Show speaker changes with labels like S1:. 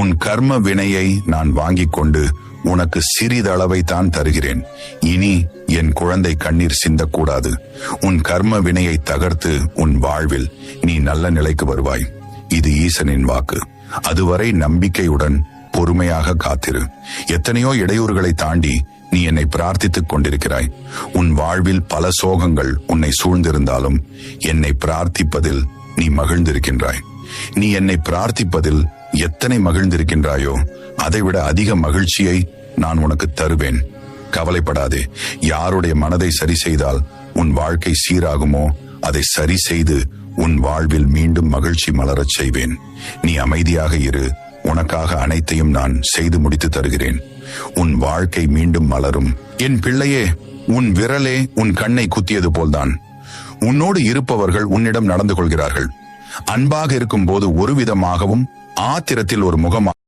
S1: உன் கர்ம வினையை நான் வாங்கிக் கொண்டு உனக்கு சிறிதளவை தான் தருகிறேன். இனி என் குழந்தை கண்ணீர் சிந்தக்கூடாது. உன் கர்ம வினையை தகர்த்து உன் வாழ்வில் நீ நல்ல நிலைக்கு வருவாய். இது ஈசனின் வாக்கு. அதுவரை நம்பிக்கையுடன் பொறுமையாக காத்திரு. எத்தனையோ இடையூறுகளை தாண்டி நீ என்னை பிரார்த்தித்துக் கொண்டிருக்கிறாய். உன் வாழ்வில் பல சோகங்கள் உன்னை சூழ்ந்திருந்தாலும் என்னை பிரார்த்திப்பதில் நீ மகிழ்ந்திருக்கின்றாய். நீ என்னை பிரார்த்திப்பதில் எத்தனை மகிழ்ந்திருக்கின்றாயோ அதைவிட அதிக மகிழ்ச்சியை நான் உனக்கு தருவேன். கவலைப்படாதே. யாருடைய மனதை சரி செய்தால் உன் வாழ்க்கை சீராகுமோ அதை சரி செய்து உன் வாழ்வில் மீண்டும் மகிழ்ச்சி மலரச் செய்வேன். நீ அமைதியாக இரு. உனக்காக அனைத்தையும் நான் செய்து முடித்து தருகிறேன். உன் வாழ்க்கை மீண்டும் மலரும். என் பிள்ளையே, உன் விரலே உன் கண்ணை குத்தியது போல்தான் உன்னோடு இருப்பவர்கள் உன்னிடம் நடந்து கொள்கிறார்கள். அன்பாக இருக்கும் போது ஒரு விதமாகவும், ஆத்திரத்தில் ஒரு முகமாக